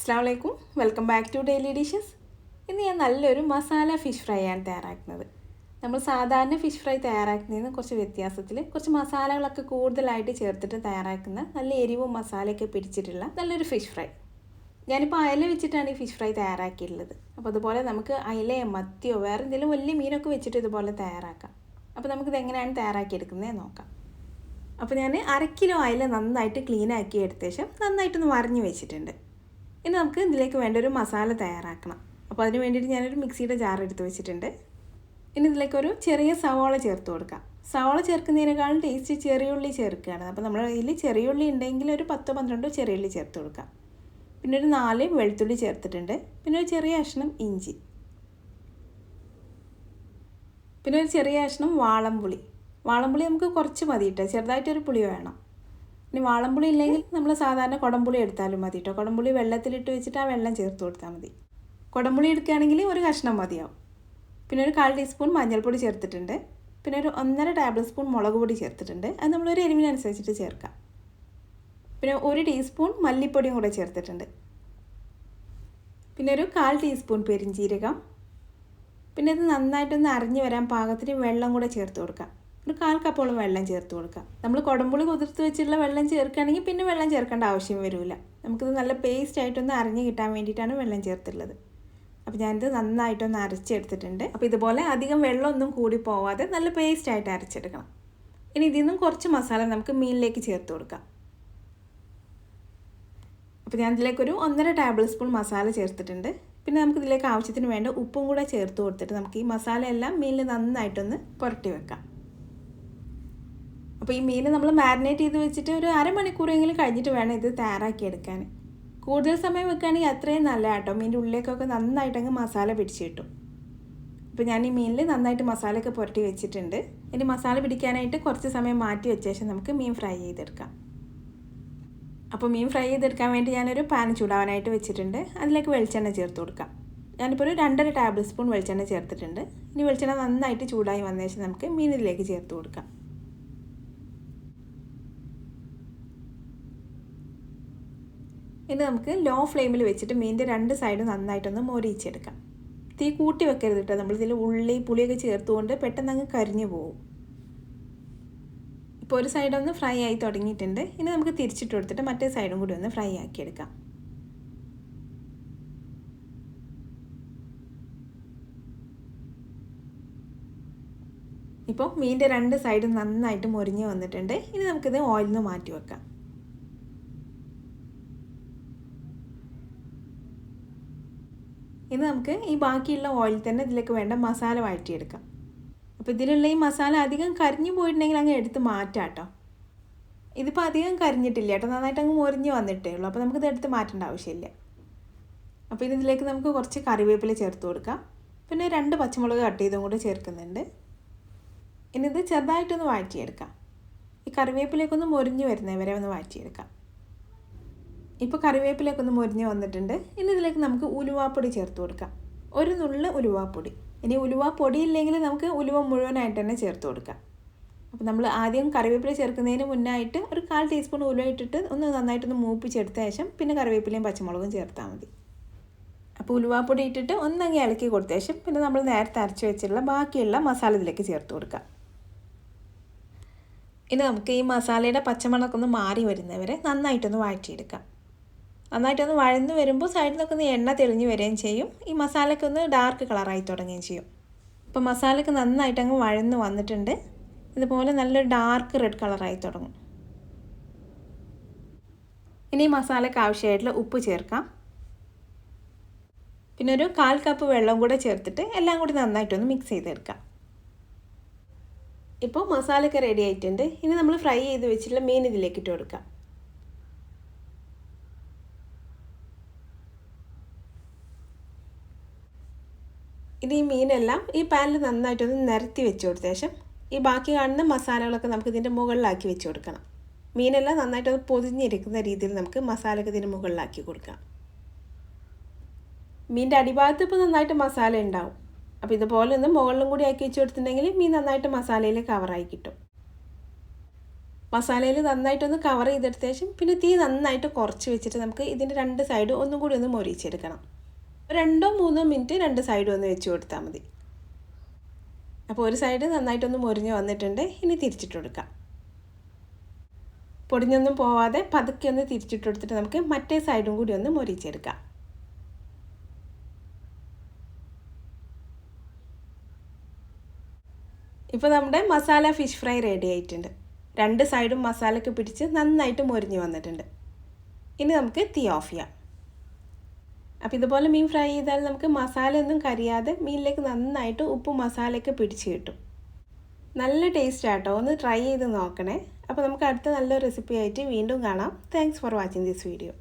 അസ്സലാമു welcome back to daily dishes. ഇന്ന് ഞാൻ നല്ലൊരു മസാല ഫിഷ് ഫ്രൈ ആണ് തയ്യാറാക്കുന്നത്. നമ്മൾ സാധാരണ ഫിഷ് ഫ്രൈ തയ്യാറാക്കുന്നതിന് കുറച്ച് വ്യത്യാസത്തിൽ കുറച്ച് മസാലകളൊക്കെ കൂടുതലായിട്ട് ചേർത്തിട്ട് തയ്യാറാക്കുന്ന നല്ല എരിവും മസാലയൊക്കെ പിടിച്ചിട്ടുള്ള നല്ലൊരു ഫിഷ് ഫ്രൈ. ഞാനിപ്പോൾ അയല വെച്ചിട്ടാണ് ഈ ഫിഷ് ഫ്രൈ തയ്യാറാക്കിയിട്ടുള്ളത്. അപ്പോൾ അതുപോലെ നമുക്ക് അയലയോ മത്തിയോ വേറെ എന്തെങ്കിലും വലിയ മീനൊക്കെ വെച്ചിട്ട് ഇതുപോലെ തയ്യാറാക്കാം. അപ്പോൾ നമുക്കിത് എങ്ങനെയാണ് തയ്യാറാക്കിയെടുക്കുന്നത് നോക്കാം. അപ്പോൾ ഞാൻ 1/2 കിലോ അയല നന്നായിട്ട് ക്ലീൻ ആക്കി എടുത്ത ശേഷം നന്നായിട്ടൊന്ന് വരഞ്ഞ് വെച്ചിട്ടുണ്ട്. ഇനി നമുക്ക് ഇതിലേക്ക് വേണ്ട ഒരു മസാല തയ്യാറാക്കണം. അപ്പോൾ അതിന് വേണ്ടിയിട്ട് ഞാനൊരു മിക്സിയുടെ ജാർ എടുത്ത് വെച്ചിട്ടുണ്ട്. ഇനി ഇതിലേക്കൊരു ചെറിയ സവാള ചേർത്ത് കൊടുക്കാം. സവാള ചേർക്കുന്നതിനേക്കാളും ടേസ്റ്റ് ചെറിയുള്ളി ചേർക്കുകയാണ്. അപ്പോൾ നമ്മുടെ കയ്യിൽ ചെറിയുള്ളി ഉണ്ടെങ്കിൽ ഒരു 10-12 ചെറിയുള്ളി ചേർത്ത് കൊടുക്കാം. പിന്നെ ഒരു 4 വെളുത്തുള്ളി ചേർത്തിട്ടുണ്ട്. പിന്നെ ഒരു ചെറിയ കഷ്ണം ഇഞ്ചി, പിന്നെ ഒരു ചെറിയ കഷ്ണം വാളംപുളി നമുക്ക് കുറച്ച് മതി കേട്ടോ, ചെറുതായിട്ടൊരു പുളി വേണം. ഇനി വാളംപുളി ഇല്ലെങ്കിൽ നമ്മൾ സാധാരണ കുടംപുളി എടുത്താലും മതി കേട്ടോ. കുടംപുളി വെള്ളത്തിലിട്ട് വെച്ചിട്ട് ആ വെള്ളം ചേർത്ത് കൊടുത്താൽ മതി. കുടംപുളി എടുക്കുകയാണെങ്കിൽ ഒരു കഷ്ണം മതിയാവും. പിന്നെ ഒരു 1/4 ടീസ്പൂൺ മഞ്ഞൾപ്പൊടി ചേർത്തിട്ടുണ്ട്. പിന്നെ ഒരു 1.5 ടേബിൾ സ്പൂൺ മുളക് പൊടി ചേർത്തിട്ടുണ്ട്. അത് നമ്മളൊരു എരിവിനനുസരിച്ചിട്ട് ചേർക്കാം. പിന്നെ 1 ടീസ്പൂൺ മല്ലിപ്പൊടിയും കൂടെ ചേർത്തിട്ടുണ്ട്. പിന്നെ ഒരു 1/4 ടീസ്പൂൺ പെരിഞ്ജീരകം. പിന്നെ ഇത് നന്നായിട്ടൊന്ന് അരിഞ്ഞ് വരാൻ പാകത്തിന് വെള്ളം കൂടെ ചേർത്ത് കൊടുക്കാം. ഒരു 1/4 കപ്പോളം വെള്ളം ചേർത്ത് കൊടുക്കാം. നമ്മൾ കുടംപുളി കുതിർത്ത് വെച്ചിട്ടുള്ള വെള്ളം ചേർക്കുകയാണെങ്കിൽ പിന്നെ വെള്ളം ചേർക്കേണ്ട ആവശ്യം വരില്ല. നമുക്കിത് നല്ല പേസ്റ്റ് ആയിട്ടൊന്ന് അരിഞ്ഞ് കിട്ടാൻ വേണ്ടിയിട്ടാണ് വെള്ളം ചേർത്തുള്ളത്. അപ്പോൾ ഞാനിത് നന്നായിട്ടൊന്ന് അരച്ചെടുത്തിട്ടുണ്ട്. അപ്പോൾ ഇതുപോലെ അധികം വെള്ളമൊന്നും കൂടി പോവാതെ നല്ല പേസ്റ്റ് ആയിട്ട് അരച്ചെടുക്കണം. ഇനി ഇതിൽ നിന്നും കുറച്ച് മസാല നമുക്ക് മീനിലേക്ക് ചേർത്ത് കൊടുക്കാം. അപ്പോൾ ഞാൻ ഇതിലേക്കൊരു 1.5 ടേബിൾ സ്പൂൺ മസാല ചേർത്തിട്ടുണ്ട്. പിന്നെ നമുക്കിതിലേക്ക് ആവശ്യത്തിന് വേണ്ട ഉപ്പും കൂടെ ചേർത്ത് കൊടുത്തിട്ട് നമുക്ക് ഈ മസാല എല്ലാം മീനിൽ നന്നായിട്ടൊന്ന് പുരട്ടി വെക്കാം. അപ്പോൾ ഈ മീൻ നമ്മൾ മാരിനേറ്റ് ചെയ്ത് വെച്ചിട്ട് ഒരു അരമണിക്കൂറെങ്കിലും കഴിഞ്ഞിട്ട് വേണം ഇത് തയ്യാറാക്കിയെടുക്കാൻ. കൂടുതൽ സമയം വെക്കുകയാണെങ്കിൽ അത്രയും നല്ല കേട്ടോ. മീൻ്റെ ഉള്ളിലേക്കൊക്കെ നന്നായിട്ടങ്ങ് മസാല പിടിച്ച് കിട്ടും. അപ്പോൾ ഞാൻ ഈ മീനിൽ നന്നായിട്ട് മസാലയൊക്കെ പുരട്ടി വെച്ചിട്ടുണ്ട്. ഇനി മസാല പിടിക്കാനായിട്ട് കുറച്ച് സമയം മാറ്റി വെച്ച ശേഷം നമുക്ക് മീൻ ഫ്രൈ ചെയ്തെടുക്കാം. അപ്പോൾ മീൻ ഫ്രൈ ചെയ്തെടുക്കാൻ വേണ്ടി ഞാനൊരു പാൻ ചൂടാവാനായിട്ട് വെച്ചിട്ടുണ്ട്. അതിലേക്ക് വെളിച്ചെണ്ണ ചേർത്ത് കൊടുക്കാം. ഞാനിപ്പോൾ ഒരു 2.5 ടേബിൾ സ്പൂൺ വെളിച്ചെണ്ണ ചേർത്തിട്ടുണ്ട്. ഇനി വെളിച്ചെണ്ണ നന്നായിട്ട് ചൂടായി വന്ന ശേഷം നമുക്ക് മീൻ ഇതിലേക്ക് ചേർത്ത് കൊടുക്കാം. ഇനി നമുക്ക് ലോ ഫ്ലെയിമിൽ വെച്ചിട്ട് മീനിൻ്റെ 2 സൈഡും നന്നായിട്ടൊന്ന് മൊരിയിച്ചെടുക്കാം. തീ കൂട്ടി വെക്കരുത് കേട്ടോ. നമ്മളിതിൽ ഉള്ളി പുളിയൊക്കെ ചേർത്തുകൊണ്ട് പെട്ടെന്ന് അങ്ങ് കരിഞ്ഞു പോകും. ഇപ്പോൾ ഒരു സൈഡൊന്ന് ഫ്രൈ ആയി തുടങ്ങിയിട്ടുണ്ട്. ഇനി നമുക്ക് തിരിച്ചിട്ട് കൊടുത്തിട്ട് മറ്റേ സൈഡും കൂടി ഒന്ന് ഫ്രൈ ആക്കിയെടുക്കാം. ഇപ്പോൾ മീനിൻ്റെ 2 സൈഡും നന്നായിട്ട് മൊരിഞ്ഞ് വന്നിട്ടുണ്ട്. ഇനി നമുക്കിത് ഓയിലിൽ നിന്ന് മാറ്റി വെക്കാം. ഇനി നമുക്ക് ഈ ബാക്കിയുള്ള ഓയിൽ തന്നെ ഇതിലേക്ക് വേണ്ട മസാല വഴറ്റിയെടുക്കാം. അപ്പോൾ ഇതിലുള്ള ഈ മസാല അധികം കരിഞ്ഞു പോയിട്ടുണ്ടെങ്കിൽ അങ്ങ് എടുത്ത് മാറ്റാം കേട്ടോ. ഇതിപ്പോൾ അധികം കരിഞ്ഞിട്ടില്ല കേട്ടോ, നന്നായിട്ട് അങ്ങ് മൊരിഞ്ഞ് വന്നിട്ടേ ഉള്ളൂ. അപ്പോൾ നമുക്കിത് എടുത്ത് മാറ്റേണ്ട ആവശ്യമില്ല. അപ്പോൾ ഇതിലേക്ക് നമുക്ക് കുറച്ച് കറിവേപ്പില ചേർത്ത് കൊടുക്കാം. പിന്നെ 2 പച്ചമുളക് കട്ട് ചെയ്തും കൂടെ ചേർക്കുന്നുണ്ട്. ഇനി ഇത് ചെറുതായിട്ടൊന്ന് വഴറ്റിയെടുക്കാം. ഈ കറിവേപ്പിലേക്കൊന്ന് മൊരിഞ്ഞ് വരുന്നവരെ ഒന്ന് വഴറ്റിയെടുക്കാം. ഇപ്പോൾ കറിവേപ്പിലേക്ക് ഒന്ന് മൊരിഞ്ഞ് വന്നിട്ടുണ്ട്. ഇനി ഇതിലേക്ക് നമുക്ക് ഉലുവാപ്പൊടി ചേർത്ത് കൊടുക്കാം. ഒരു നുള്ള് ഉലുവാപ്പൊടി. ഇനി ഉലുവാപ്പൊടി ഇല്ലെങ്കിൽ നമുക്ക് ഉലുവ മുഴുവനായിട്ട് തന്നെ ചേർത്ത് കൊടുക്കാം. അപ്പോൾ നമ്മൾ ആദ്യം കറിവേപ്പില ചേർക്കുന്നതിന് മുന്നായിട്ട് ഒരു 1/4 ടീസ്പൂൺ ഉലുവ ഇട്ടിട്ട് ഒന്ന് നന്നായിട്ടൊന്ന് മൂപ്പിച്ചെടുത്ത ശേഷം പിന്നെ കറിവേപ്പിലയും പച്ചമുളകും ചേർത്താൽ മതി. അപ്പോൾ ഉലുവാപ്പൊടി ഇട്ടിട്ട് ഒന്നങ്ങ് ഇളക്കി കൊടുത്ത ശേഷം പിന്നെ നമ്മൾ നേരത്തെ അരച്ച് വെച്ചിട്ടുള്ള ബാക്കിയുള്ള മസാല ഇതിലേക്ക് ചേർത്ത് കൊടുക്കാം. ഇനി നമുക്ക് ഈ മസാലയുടെ പച്ചമണമൊക്കെ ഒന്ന് മാറി വരുന്നവരെ നന്നായിട്ടൊന്ന് വഴറ്റിയെടുക്കാം. നന്നായിട്ടൊന്ന് വഴന്ന് വരുമ്പോൾ സൈഡിൽ നിന്നൊക്കെ ഒന്ന് എണ്ണ തെളിഞ്ഞ് വരികയും ചെയ്യും. ഈ മസാലയ്ക്ക് ഒന്ന് ഡാർക്ക് കളറായി തുടങ്ങുകയും ചെയ്യും. അപ്പോൾ മസാലയ്ക്ക് നന്നായിട്ട് അങ്ങ് വഴന്ന് വന്നിട്ടുണ്ട്. ഇതുപോലെ നല്ലൊരു ഡാർക്ക് റെഡ് കളറായി തുടങ്ങും. ഇനി ഈ മസാലയ്ക്ക് ആവശ്യമായിട്ടുള്ള ഉപ്പ് ചേർക്കാം. പിന്നെ ഒരു 1/4 കപ്പ് വെള്ളം കൂടെ ചേർത്തിട്ട് എല്ലാം കൂടി നന്നായിട്ടൊന്ന് മിക്സ് ചെയ്തെടുക്കാം. ഇപ്പോൾ മസാലയൊക്കെ റെഡി ആയിട്ടുണ്ട്. ഇനി നമ്മൾ ഫ്രൈ ചെയ്ത് വെച്ചിട്ടുള്ള മീൻ ഇതിലേക്ക് ഇട്ട് കൊടുക്കാം. ഇത് ഈ മീനെല്ലാം ഈ പാനിൽ നന്നായിട്ടൊന്ന് നിരത്തി വെച്ച് കൊടുത്ത ശേഷം ഈ ബാക്കി കാണുന്ന മസാലകളൊക്കെ നമുക്ക് ഇതിൻ്റെ മുകളിലാക്കി വെച്ച് കൊടുക്കണം. മീനെല്ലാം നന്നായിട്ടൊന്ന് പൊതിഞ്ഞിരിക്കുന്ന രീതിയിൽ നമുക്ക് മസാലയൊക്കെ ഇതിൻ്റെ മുകളിലാക്കി കൊടുക്കാം. മീനിൻ്റെ അടിഭാഗത്ത് ഇപ്പോൾ നന്നായിട്ട് മസാല ഉണ്ടാവും. അപ്പോൾ ഇതുപോലെ ഒന്ന് മുകളിലും കൂടി ആക്കി വെച്ച് കൊടുത്തിട്ടുണ്ടെങ്കിൽ മീൻ നന്നായിട്ട് മസാലയിൽ കവറായി കിട്ടും. മസാലയിൽ നന്നായിട്ടൊന്ന് കവർ ചെയ്തെടുത്ത ശേഷം പിന്നെ തീ നന്നായിട്ട് കുറച്ച് വെച്ചിട്ട് നമുക്ക് ഇതിൻ്റെ രണ്ട് സൈഡ് ഒന്നും കൂടി ഒന്ന് മൊരിച്ചെടുക്കണം. 2-3 മിനിറ്റ് രണ്ട് സൈഡും ഒന്ന് വെച്ച് കൊടുത്താൽ മതി. അപ്പോൾ ഒരു സൈഡ് നന്നായിട്ടൊന്ന് മൊരിഞ്ഞ് വന്നിട്ടുണ്ട്. ഇനി തിരിച്ചിട്ട് കൊടുക്കാം. പൊടിഞ്ഞൊന്നും പോവാതെ പതുക്കെ ഒന്ന് തിരിച്ചിട്ട് കൊടുത്തിട്ട് നമുക്ക് മറ്റേ സൈഡും കൂടി ഒന്ന് മൊരിച്ചെടുക്കാം. ഇപ്പോൾ നമ്മുടെ മസാല ഫിഷ് ഫ്രൈ റെഡി ആയിട്ടുണ്ട്. രണ്ട് സൈഡും മസാലയ്ക്ക് പിടിച്ച് നന്നായിട്ട് മൊരിഞ്ഞ് വന്നിട്ടുണ്ട്. ഇനി നമുക്ക് തീ ഓഫ് ചെയ്യാം. അപ്പോൾ ഇതുപോലെ മീൻ ഫ്രൈ ചെയ്താൽ നമുക്ക് മസാല ഒന്നും കരിയാതെ മീനിലേക്ക് നന്നായിട്ട് ഉപ്പും മസാലയൊക്കെ പിടിച്ച് കിട്ടും. നല്ല ടേസ്റ്റ് ആട്ടോ, ഒന്ന് ട്രൈ ചെയ്ത് നോക്കണേ. അപ്പോൾ നമുക്ക് അടുത്ത നല്ല റെസിപ്പി ആയിട്ട് വീണ്ടും കാണാം. Thanks for watching this video.